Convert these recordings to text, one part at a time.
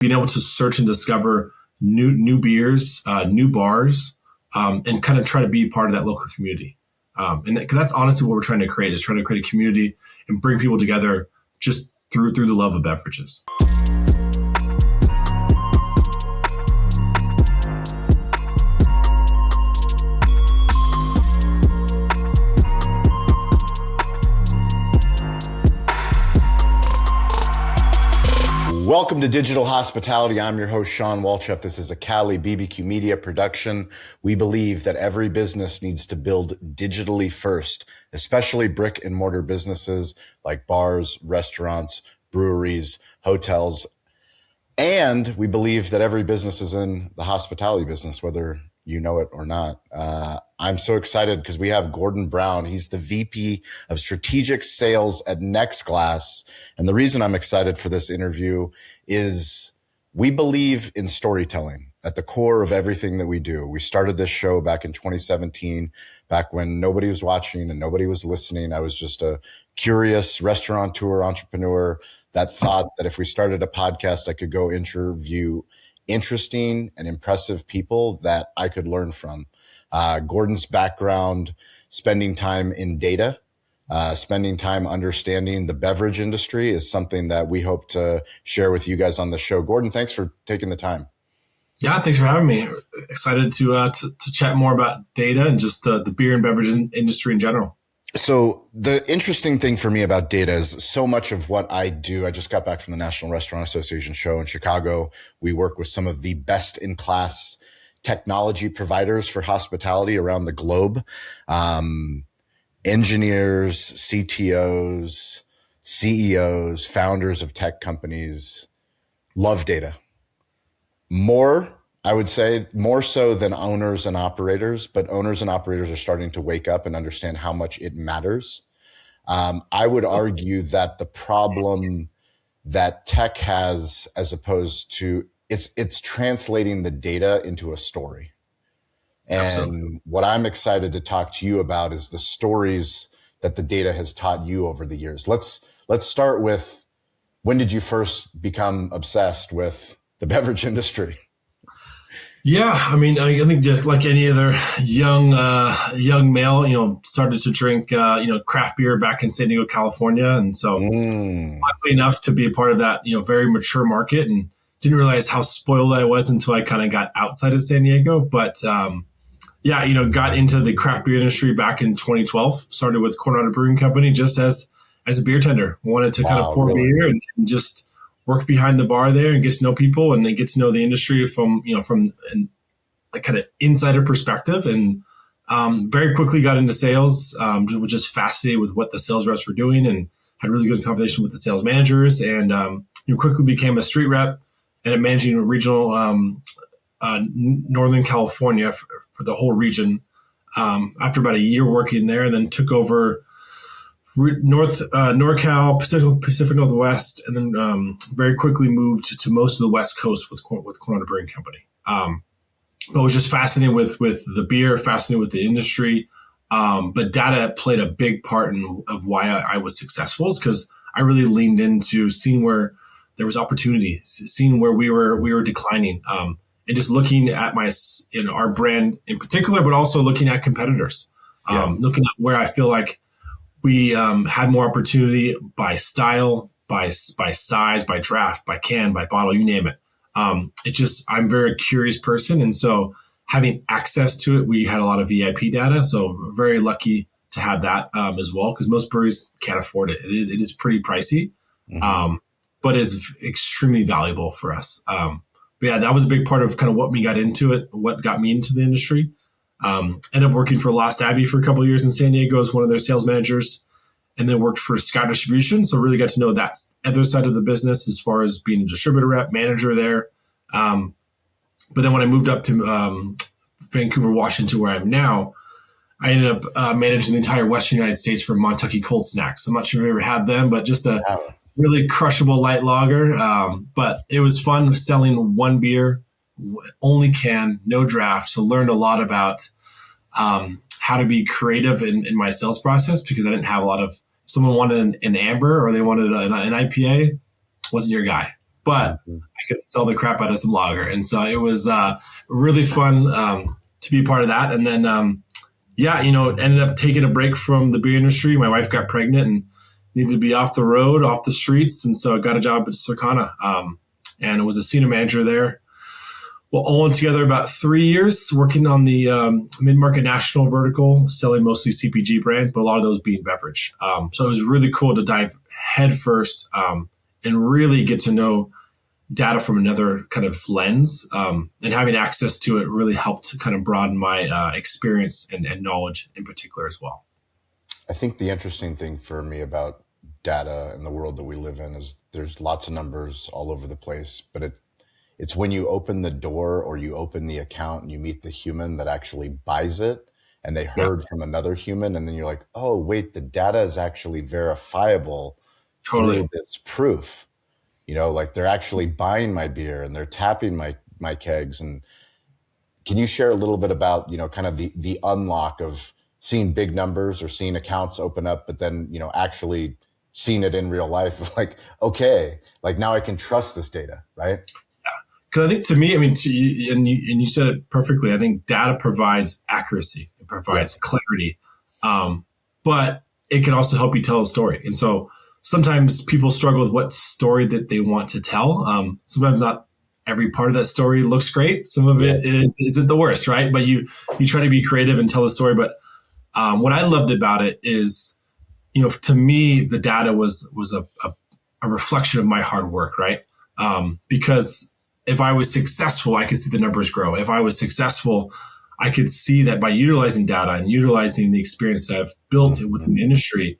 being able to search and discover new beers, new bars, and kind of try to be part of that local community. Because that's honestly what we're trying to create, is trying to create a community and bring people together just through the love of beverages. Welcome to Digital Hospitality. I'm your host, Shawn Walchef. This is a Cali BBQ Media production. We believe that every business needs to build digitally first, especially brick and mortar businesses like bars, restaurants, breweries, hotels. And we believe that every business is in the hospitality business, whether you know it or not. I'm so excited because we have Gordon Brown. He's the VP of Strategic Sales at NextGlass. And the reason I'm excited for this interview is we believe in storytelling at the core of everything that we do. We started this show back in 2017, back when nobody was watching and nobody was listening. I was just a curious restaurateur, entrepreneur that thought that if we started a podcast, I could go interview interesting and impressive people that I could learn from. Gordon's background, spending time in data, spending time understanding the beverage industry is something that we hope to share with you guys on the show. Gordon, thanks for taking the time. Yeah, thanks for having me. Excited to chat more about data and just the beer and beverage industry in general. So the interesting thing for me about data is so much of what I do. I just got back from the National Restaurant Association show in Chicago. We work with some of the best in class technology providers for hospitality around the globe. Engineers, CTOs, CEOs, founders of tech companies love data. I would say more so than owners and operators, but owners and operators are starting to wake up and understand how much it matters. I would argue that the problem that tech has, as opposed to it's translating the data into a story. And Absolutely. What I'm excited to talk to you about is the stories that the data has taught you over the years. Let's start with, when did you first become obsessed with the beverage industry? Yeah, I mean, I think just like any other young male, started to drink, craft beer back in San Diego, California. And so luckily enough to be a part of that, very mature market, and didn't realize how spoiled I was until I kind of got outside of San Diego. But got into the craft beer industry back in 2012, started with Granularity Brewing Company just as a beer tender. Wanted to kind of pour beer and just work behind the bar there and get to know people and get to know the industry from a kind of insider perspective. And very quickly got into sales, was just fascinated with what the sales reps were doing and had really good conversation with the sales managers, and quickly became a street rep and managing a regional Northern California for the whole region. After about a year working there, and then took over NorCal, Pacific Northwest, and then very quickly moved to most of the West Coast with Granularity Brewing Company. But was just fascinated with the beer, fascinated with the industry. But data played a big part of why I was successful, is because I really leaned into seeing where there was opportunity, seeing where we were declining, and just looking at our brand in particular, but also looking at competitors, looking at where I feel like we had more opportunity by style, by size, by draft, by can, by bottle, you name it. I'm a very curious person. And so having access to it, we had a lot of VIP data. So very lucky to have that as well, because most breweries can't afford it. It is pretty pricey, but it's extremely valuable for us. But yeah, that was a big part of kind of what got me into the industry. Ended up working for Lost Abbey for a couple of years in San Diego as one of their sales managers, and then worked for Scout Distribution. So really got to know that other side of the business as far as being a distributor rep, manager there. But then when I moved up to Vancouver, Washington, where I am now, I ended up managing the entire Western United States for Montucky Cold Snacks. I'm not sure if you've ever had them, but just a really crushable light lager. But it was fun selling one beer, only can, no draft. So learned a lot about how to be creative in my sales process, because I didn't have a lot of, someone wanted an amber or they wanted an IPA, wasn't your guy. but I could sell the crap out of some lager. And so it was really fun to be part of that. And then, ended up taking a break from the beer industry. My wife got pregnant and needed to be off the road, off the streets. And so I got a job at Circana and was a senior manager there. Well, all in together about 3 years working on the mid-market national vertical, selling mostly CPG brands, but a lot of those being beverage. So it was really cool to dive headfirst and really get to know data from another kind of lens. And having access to it really helped to kind of broaden my experience and knowledge in particular as well. I think the interesting thing for me about data and the world that we live in is there's lots of numbers all over the place, but it's when you open the door or you open the account and you meet the human that actually buys it and they heard from another human. And then you're like, oh, wait, the data is actually verifiable through this proof. Like they're actually buying my beer and they're tapping my kegs. And can you share a little bit about, kind of the unlock of seeing big numbers or seeing accounts open up, but then, actually seeing it in real life? Like, okay, like now I can trust this data, right? Because I think to me, and you said it perfectly. I think data provides accuracy, it provides clarity, but it can also help you tell a story. And so sometimes people struggle with what story that they want to tell. Sometimes not every part of that story looks great. Some of it isn't the worst, right? But you try to be creative and tell the story. But what I loved about it is, to me, the data was a reflection of my hard work, right? Because if I was successful, I could see the numbers grow. If I was successful, I could see that by utilizing data and utilizing the experience that I've built within the industry,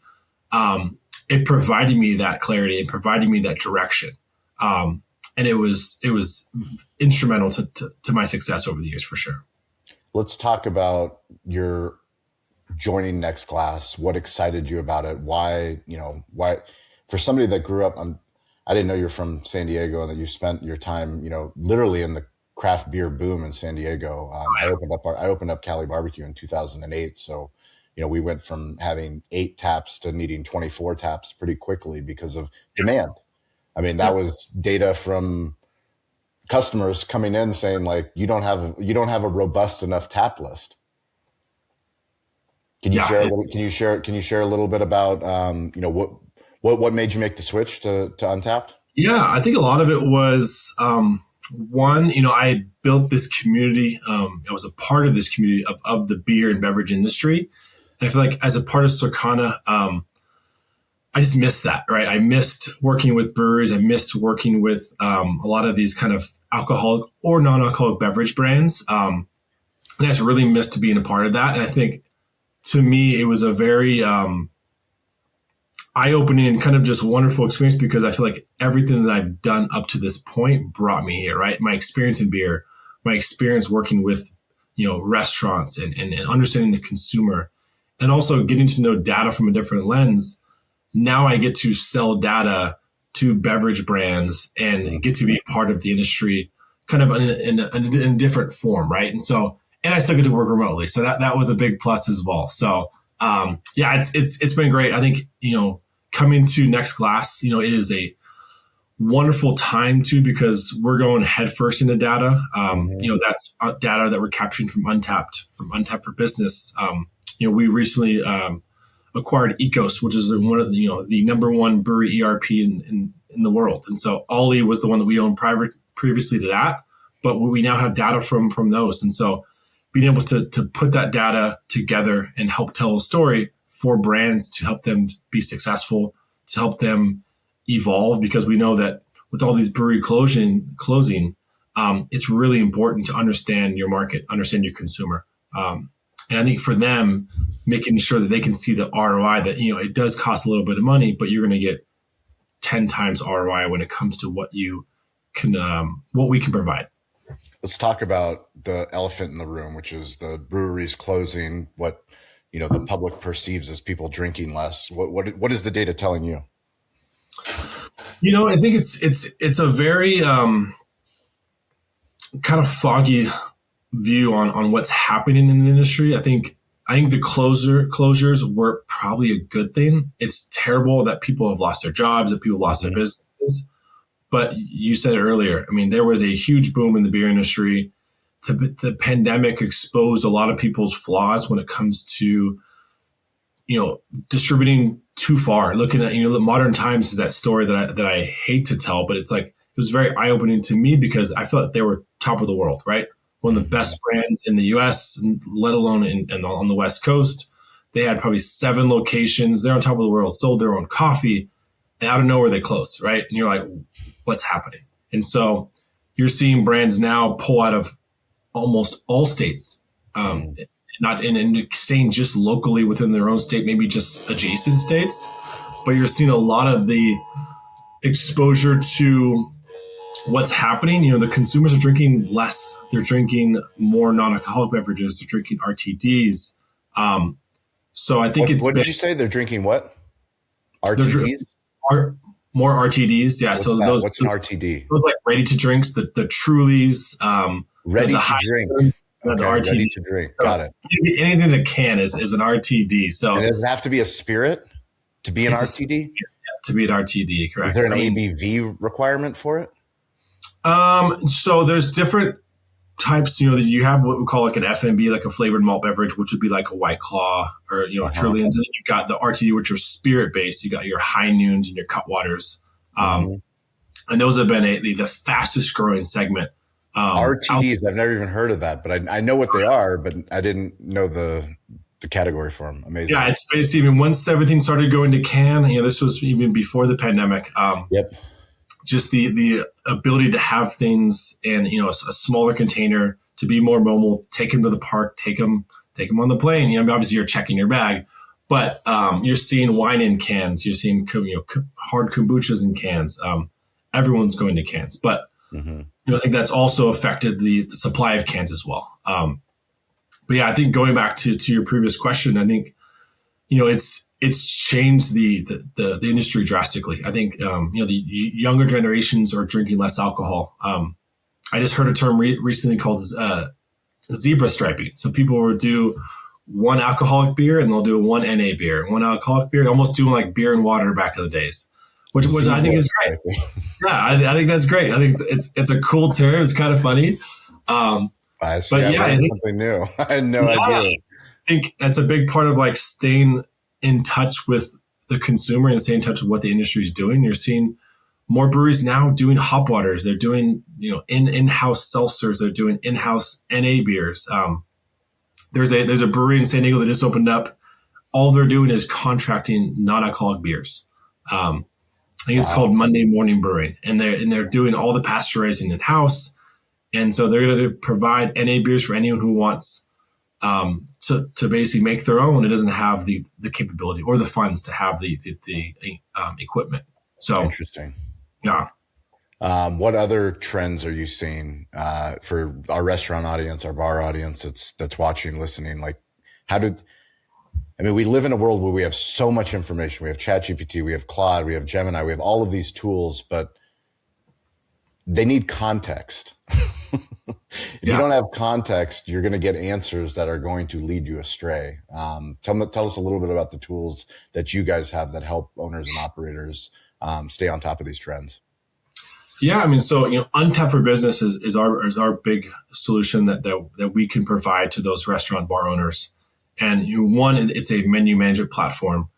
it provided me that clarity and provided me that direction. And it was instrumental to my success over the years, for sure. Let's talk about your joining Next Glass. What excited you about it? Why for somebody that grew up I didn't know you're from San Diego and that you spent your time, literally in the craft beer boom in San Diego. I opened up Cali Barbecue in 2008. So, we went from having 8 taps to needing 24 taps pretty quickly because of demand. That was data from customers coming in saying like, you don't have a robust enough tap list. Can you share a little bit about, what made you make the switch to Untappd? Yeah, I think a lot of it was, one, I had built this community. I was a part of this community of the beer and beverage industry. And I feel like as a part of Circana, I just missed that, right? I missed working with breweries. I missed working with a lot of these kind of alcoholic or non-alcoholic beverage brands. And I just really missed being a part of that. And I think to me, it was a very eye-opening and kind of just wonderful experience because I feel like everything that I've done up to this point brought me here, right? My experience in beer, my experience working with, restaurants and understanding the consumer, and also getting to know data from a different lens. Now I get to sell data to beverage brands and get to be a part of the industry kind of in a different form, right? And I still get to work remotely. So that was a big plus as well. So it's been great. I think, coming to Next Glass, it is a wonderful time too, because we're going headfirst into data. That's data that we're capturing from Untappd for Business. We recently acquired Ecos, which is one of the number one brewery ERP in the world. And so Ollie was the one that we owned previously to that, but we now have data from those. And so being able to put that data together and help tell a story for brands to help them be successful, to help them evolve, because we know that with all these brewery closing, it's really important to understand your market, understand your consumer. And I think for them, making sure that they can see the ROI that, it does cost a little bit of money, but you're going to get 10 times ROI when it comes to what we can provide. Let's talk about the elephant in the room, which is the breweries closing, what, the public perceives as people drinking less. What is the data telling you? I think it's a very kind of foggy view on what's happening in the industry. I think the closures were probably a good thing. It's terrible that people have lost their jobs, that people lost their businesses. But you said it earlier. I mean, there was a huge boom in the beer industry. The pandemic exposed a lot of people's flaws when it comes to, distributing too far. Looking at, the modern times is that story that I hate to tell, but it's like, it was very eye opening to me because I felt like they were top of the world, right? One of the best brands in the US, let alone on the West Coast. They had probably 7 locations. They're on top of the world, sold their own coffee, and out of nowhere they closed, right? And you're like, what's happening? And so you're seeing brands now pull out of almost all states, not in staying just locally within their own state, maybe just adjacent states, but you're seeing a lot of the exposure to what's happening. The consumers are drinking less. They're drinking more non-alcoholic beverages. They're drinking RTDs. So I think what did you say? They're drinking what? RTDs? More RTDs. Yeah. What's an RTD? Those like ready to drinks, the Trulies, ready to drink. Okay, RTD. Ready to drink. Got it. Anything that can is an RTD. So and does it have to be a spirit to be an RTD? To be an RTD, correct. Is there an ABV requirement for it? So there's different types. You have what we call like an FMB, like a flavored malt beverage, which would be like a White Claw or Truly. And then you've got the RTD, which are spirit based. You got your High Noons and your Cutwaters, and those have been the fastest growing segment. RTDs, I've never even heard of that, but I know what they are, but I didn't know the category for them. Amazing. Yeah, it's basically even once everything started going to can. This was even before the pandemic. Yep. Just the ability to have things in a smaller container, to be more mobile, take them to the park, take them on the plane. Obviously you're checking your bag, but you're seeing wine in cans. You're seeing hard kombuchas in cans. Everyone's going to cans, but I think that's also affected the supply of cans as well. But yeah, I think going back to your previous question, I think it's changed the industry drastically. I think the younger generations are drinking less alcohol. I just heard a term recently called zebra striping. So people will do one alcoholic beer and they'll do one NA beer, one alcoholic beer, almost doing like beer and water back in the days, which I think is great. Yeah, I think that's great. I think it's a cool term. It's kind of funny. I think something new. I had no idea. I think that's a big part of like staying in touch with the consumer and staying in touch with what the industry is doing. You're seeing more breweries now doing hop waters. They're doing in-house seltzers. They're doing in-house NA beers. There's a brewery in San Diego that just opened up. All they're doing is contracting non-alcoholic beers. I think it's called Monday Morning Brewing, and they're doing all the pasteurizing in-house. And so they're going to provide NA beers for anyone who wants to basically make their own. It doesn't have the capability or the funds to have the equipment. So interesting. Yeah. What other trends are you seeing for our restaurant audience, our bar audience that's watching, listening? Like, we live in a world where we have so much information. We have ChatGPT, we have Claude, we have Gemini, we have all of these tools, but they need context. If you don't have context, you're going to get answers that are going to lead you astray. Tell us a little bit about the tools that you guys have that help owners and operators stay on top of these trends. Yeah, so Untappd Business is our big solution that we can provide to those restaurant bar owners. And one, it's a menu management platform,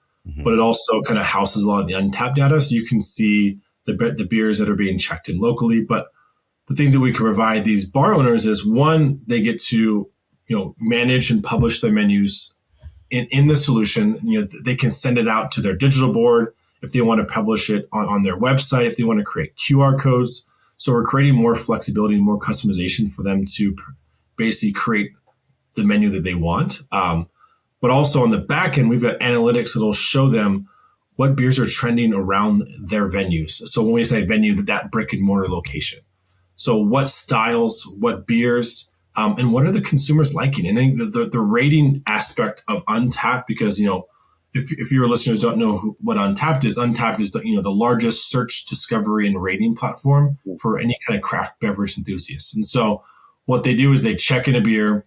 but it also kind of houses a lot of the Untappd data, so you can see the beers that are being checked in locally. But the things that we can provide these bar owners is, one, they get to manage and publish their menus in the solution. They can send it out to their digital board if they want to publish it on their website, if they want to create QR codes. So we're creating more flexibility and more customization for them to basically create the menu that they want. But also on the back end, we've got analytics that'll show them what beers are trending around their venues. So when we say venue, that brick and mortar location. So what styles, what beers, and what are the consumers liking? And I think the rating aspect of Untappd, because, if your listeners don't know what Untappd is the largest search, discovery, and rating platform for any kind of craft beverage enthusiasts. And so what they do is they check in a beer,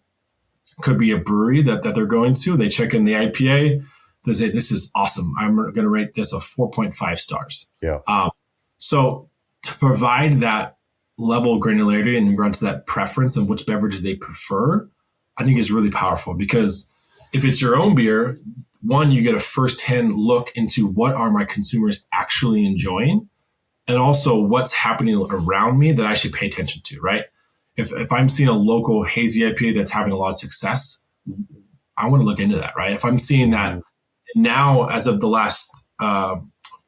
could be a brewery that they're going to. They check in the IPA. They say, this is awesome. I'm going to rate this a 4.5 stars. Yeah. So provide that level of granularity in regards to that preference of which beverages they prefer, I think is really powerful. Because if it's your own beer, one, you get a firsthand look into what are my consumers actually enjoying, and also what's happening around me that I should pay attention to, right? If I'm seeing a local hazy IPA that's having a lot of success, I want to look into that, right? If I'm seeing that now, as of the last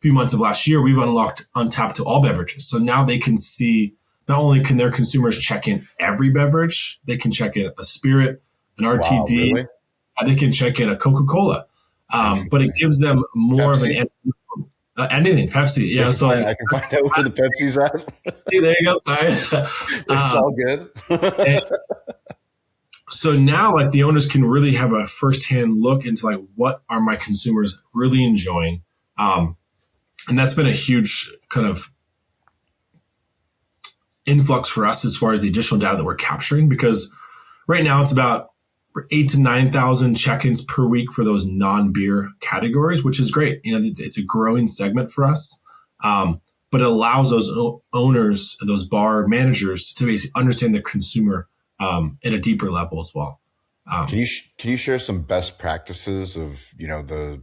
few months of last year, we've unlocked Untappd to all beverages. So now they can see, not only can their consumers check in every beverage, they can check in a spirit, an RTD, wow, really? They can check in a Coca-Cola. But it gives them more Pepsi? of an anything, Pepsi. Yeah, so I can find out where the Pepsi's at. see, there you go. Sorry. It's all good. So now, like, the owners can really have a firsthand look into like what are my consumers really enjoying, and that's been a huge kind of influx for us as far as the additional data that we're capturing. Because right now it's about 8,000 to 9,000 check-ins per week for those non-beer categories, which is great. You know, it's a growing segment for us, but it allows those owners, those bar managers, to basically understand the consumer at a deeper level as well. Can you share some best practices of, you know, the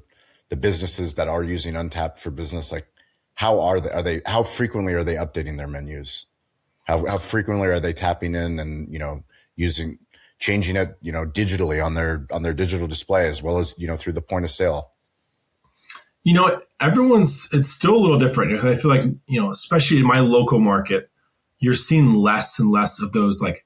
businesses that are using Untappd for business? Like, how frequently are they updating their menus? How frequently are they tapping in and, you know, changing it, you know, digitally on their digital display, as well as, you know, through the point of sale? You know, it's still a little different, because I feel like, you know, especially in my local market, you're seeing less and less of those like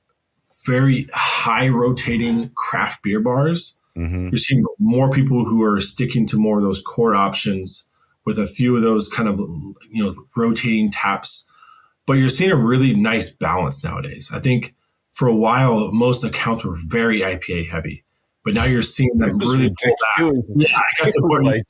very high rotating craft beer bars. Mm-hmm. You're seeing more people who are sticking to more of those core options with a few of those kind of, you know, rotating taps. But you're seeing a really nice balance nowadays. I think for a while, most accounts were very IPA heavy, but now you're seeing them really pull back. Yeah, I got support. Like,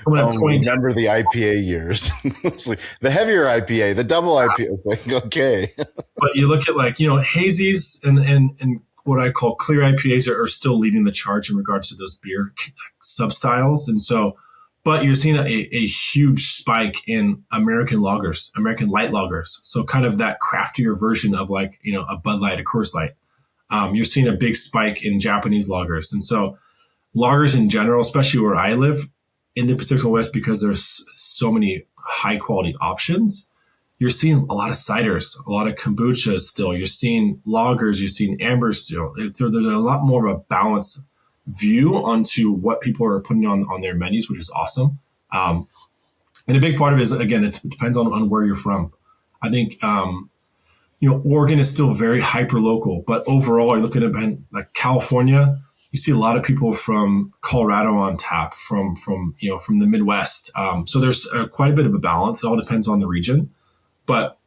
remember the IPA years? It's like the heavier IPA, the double IPA. It's like, okay. But you look at, like, you know, hazies and what I call clear IPAs are still leading the charge in regards to those beer sub-styles. And so, but you're seeing a huge spike in American lagers, American light lagers. So kind of that craftier version of, like, you know, a Bud Light, a Coors Light. You're seeing a big spike in Japanese lagers. And so lagers in general, especially where I live in the Pacific Northwest, because there's so many high quality options, you're seeing a lot of ciders, a lot of kombucha still. You're seeing lagers, you're seeing ambers still. There's a lot more of a balanced view onto what people are putting on their menus, which is awesome. And a big part of it is, again, it depends on where you're from. I think, you know, Oregon is still very hyper local, but overall, you're looking at like California, you see a lot of people from Colorado on tap, from the Midwest. So there's quite a bit of a balance. It all depends on the region, but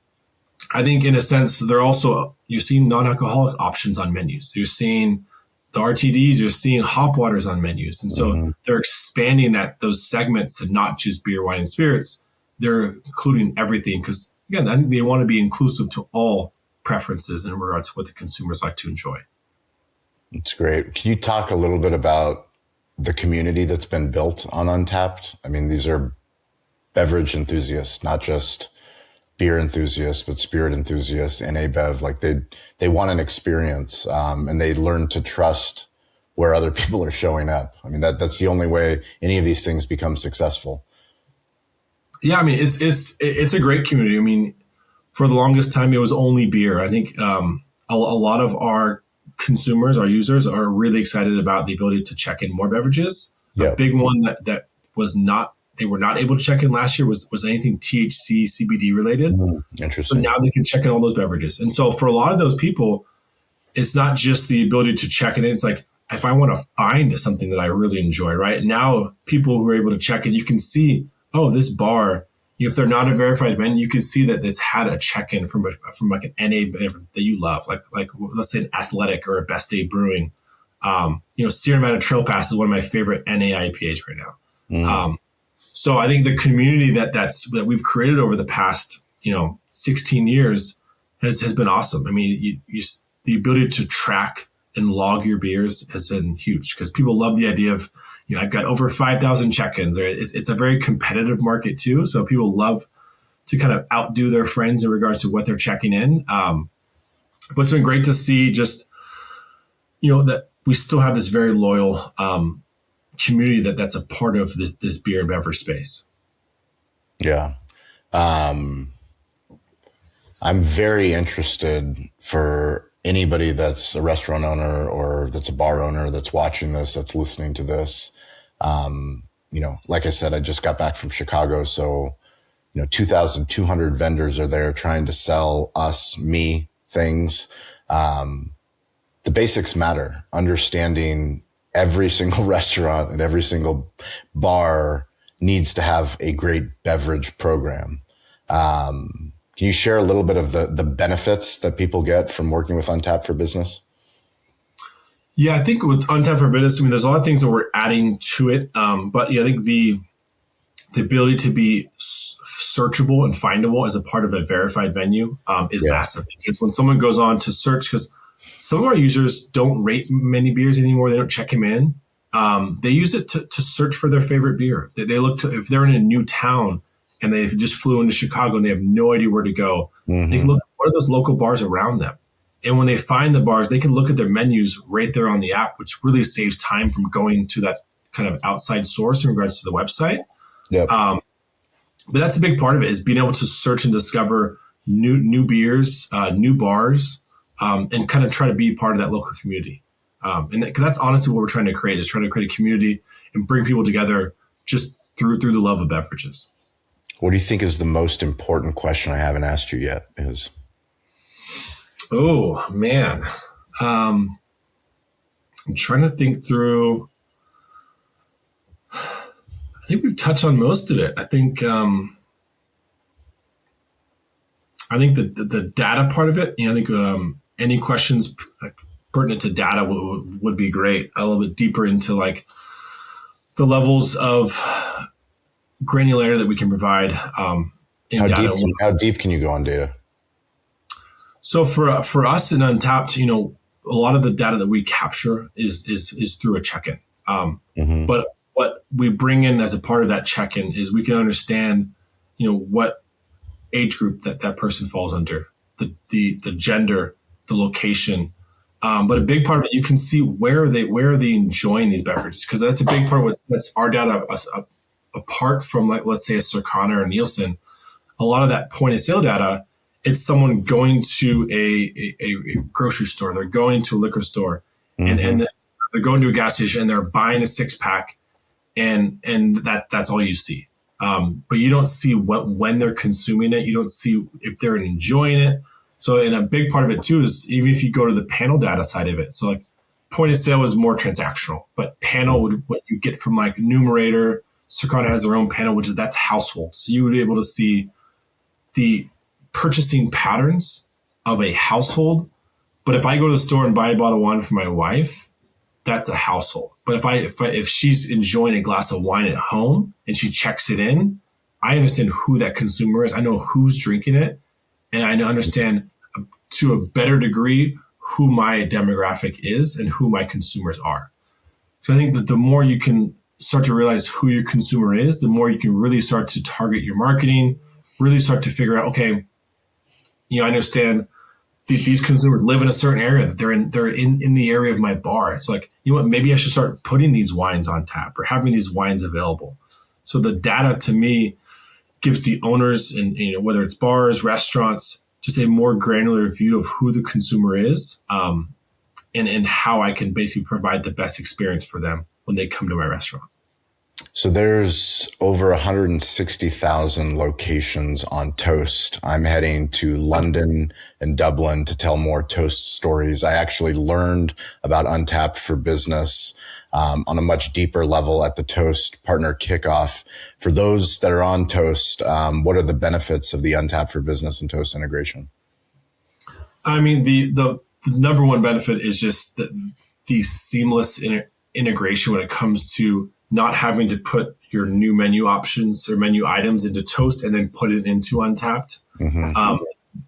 I think in a sense, you're seeing non-alcoholic options on menus. You're seeing the RTDs, you're seeing hop waters on menus. And so they're expanding those segments to not just beer, wine, and spirits. They're including everything, because, again, I think they want to be inclusive to all preferences in regards to what the consumers like to enjoy. It's great. Can you talk a little bit about the community that's been built on Untappd? I mean, these are beverage enthusiasts, not just beer enthusiasts, but spirit enthusiasts, NA Bev. Like, they want an experience, and they learn to trust where other people are showing up. I mean, that's the only way any of these things become successful. Yeah, I mean, it's a great community. I mean, for the longest time, it was only beer. I think a lot of our consumers, our users, are really excited about the ability to check in more beverages. Yep. A big one that they were not able to check in last year was anything THC, CBD related. Interesting. So now they can check in all those beverages. And so for a lot of those people, it's not just the ability to check it in. It's like, if I want to find something that I really enjoy, right? Now, people who are able to check in, you can see, oh, this bar, if they're not a verified menu, you can see that it's had a check-in from like an NA that you love, like let's say an Athletic or a Best Day Brewing. Sierra Nevada Trail Pass is one of my favorite NA IPAs right now. So I think the community that we've created over the past 16 years has been awesome. I mean, the ability to track and log your beers has been huge, because people love the idea of, I've got over 5,000 check-ins. It's a very competitive market too. So people love to kind of outdo their friends in regards to what they're checking in. But it's been great to see just, that we still have this very loyal community that's a part of this beer and beverage space. Yeah. I'm very interested for anybody that's a restaurant owner or that's a bar owner that's watching this, that's listening to this. Like I said, I just got back from Chicago. So, 2,200 vendors are there trying to sell me things. The basics matter. Understanding every single restaurant and every single bar needs to have a great beverage program. Can you share a little bit of the benefits that people get from working with Untappd for Business? Yeah, I think with Untappd for Business, there's a lot of things that we're adding to it. But I think the ability to be searchable and findable as a part of a verified venue is massive. Because when someone goes on to search, because some of our users don't rate many beers anymore, they don't check them in. They use it to search for their favorite beer. They look to, if they're in a new town and they just flew into Chicago and they have no idea where to go, they can look at what are those local bars around them. And when they find the bars, they can look at their menus right there on the app, which really saves time from going to that kind of outside source in regards to the website. Yep. But that's a big part of it, is being able to search and discover new beers, new bars, and kind of try to be part of that local community. And that's honestly what we're trying to create, is trying to create a community and bring people together just through the love of beverages. What do you think is the most important question I haven't asked you yet is? Oh, man. I'm trying to think through. I think we've touched on most of it. I think the data part of it, I think any questions pertinent to data would be great. A little bit deeper into like the levels of granularity that we can provide in data. How deep can you go on data? So for us in Untappd, a lot of the data that we capture is through a check-in. But what we bring in as a part of that check-in is we can understand, what age group that person falls under, the gender, the location. But a big part of it, you can see where are they enjoying these beverages, because that's a big part of what sets our data apart from, like, let's say a Circana or Nielsen. A lot of that point of sale data, it's someone going to a grocery store, they're going to a liquor store, and they're going to a gas station and they're buying a 6-pack, and that's all you see. But you don't see when they're consuming it. You don't see if they're enjoying it. So, and a big part of it too is even if you go to the panel data side of it. So like point of sale is more transactional, but panel what you get from like Numerator, Circana has their own panel, that's households. So you would be able to see the purchasing patterns of a household. But if I go to the store and buy a bottle of wine for my wife, that's a household. But if she's enjoying a glass of wine at home and she checks it in, I understand who that consumer is. I know who's drinking it, and I understand to a better degree who my demographic is and who my consumers are. So I think that the more you can start to realize who your consumer is, the more you can really start to target your marketing, really start to figure out, okay, I understand these consumers live in a certain area, that they're in the area of my bar. It's like, maybe I should start putting these wines on tap or having these wines available. So the data to me gives the owners and, whether it's bars, restaurants, just a more granular view of who the consumer is, and how I can basically provide the best experience for them when they come to my restaurant. So there's over 160,000 locations on Toast. I'm heading to London and Dublin to tell more Toast stories. I actually learned about Untappd for Business on a much deeper level at the Toast Partner Kickoff. For those that are on Toast, what are the benefits of the Untappd for Business and Toast integration? I mean, the number one benefit is just the seamless integration when it comes to not having to put your new menu options or menu items into Toast and then put it into Untappd.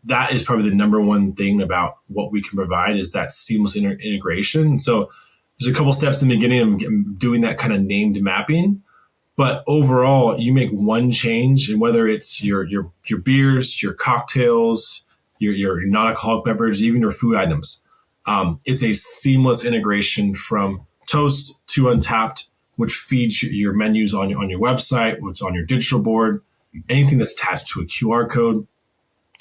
That is probably the number one thing about what we can provide, is that seamless integration. So there's a couple steps in the beginning of doing that kind of named mapping, But overall, you make one change, and whether it's your beers, your cocktails, your non-alcoholic beverages, even your food items, it's a seamless integration from Toast to Untappd, which feeds your menus on your website, what's on your digital board, anything that's attached to a QR code.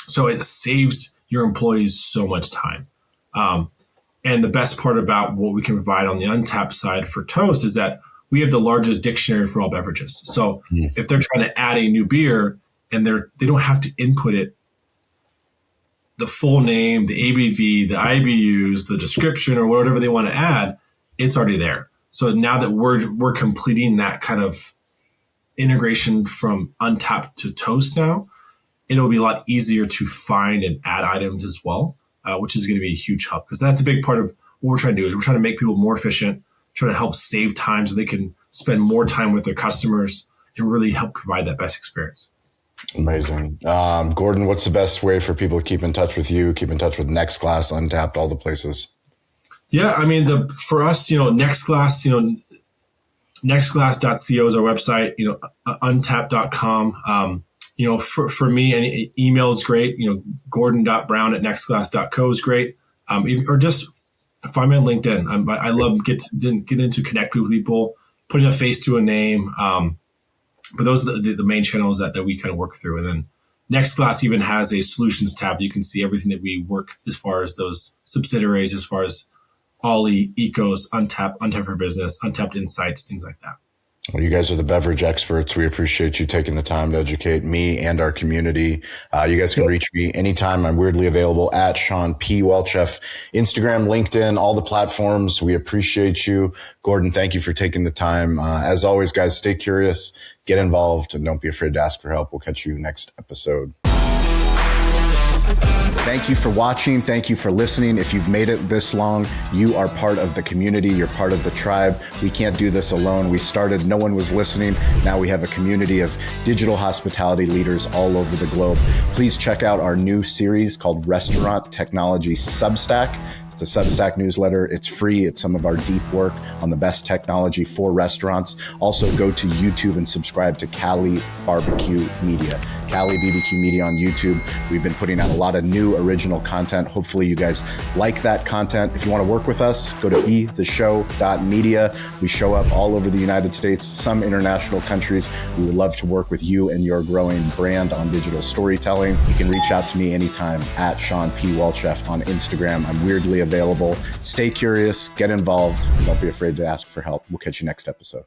So it saves your employees so much time. And the best part about what we can provide on the Untappd side for Toast is that we have the largest dictionary for all beverages. So if they're trying to add a new beer and they don't have to input it, the full name, the ABV, the IBUs, the description, or whatever they want to add, it's already there. So now that we're completing that kind of integration from Untappd to Toast now, it'll be a lot easier to find and add items as well, which is going to be a huge help, because that's a big part of what we're trying to do. Is we're trying to make people more efficient, trying to help save time so they can spend more time with their customers and really help provide that best experience. Amazing. Gordon, what's the best way for people to keep in touch with you, keep in touch with Nextglass, Untappd, all the places? Yeah, I mean, for us, Nextglass, nextglass.co is our website, untappd.com. For me, any email is great. Gordon.brown@nextglass.co is great. Or just find me on LinkedIn. I love get into connecting with people, putting a face to a name. But those are the main channels that we kind of work through. And then Nextglass even has a solutions tab. You can see everything that we work as far as those subsidiaries, as far as Ollie, Ecos, Untappd for Business, Untappd Insights, things like that. Well, you guys are the beverage experts. We appreciate you taking the time to educate me and our community. You guys can reach me anytime. I'm weirdly available at Shawn P. Walchef, Instagram, LinkedIn, all the platforms. We appreciate you. Gordon, thank you for taking the time. As always, guys, stay curious, get involved, and don't be afraid to ask for help. We'll catch you next episode. Thank you for watching. Thank you for listening. If you've made it this long, you are part of the community. You're part of the tribe. We can't do this alone. We started, no one was listening. Now we have a community of digital hospitality leaders all over the globe. Please check out our new series called Restaurant Technology Substack. It's a Substack newsletter. It's free. It's some of our deep work on the best technology for restaurants. Also, go to YouTube and subscribe to Cali Barbecue Media. Cali BBQ Media on YouTube. We've been putting out a lot of new original content. Hopefully you guys like that content. If you want to work with us, go to betheshow.media. We show up all over the United States, some international countries. We would love to work with you and your growing brand on digital storytelling. You can reach out to me anytime at Shawn P. Walchef on Instagram. I'm weirdly available. Stay curious, get involved, and don't be afraid to ask for help. We'll catch you next episode.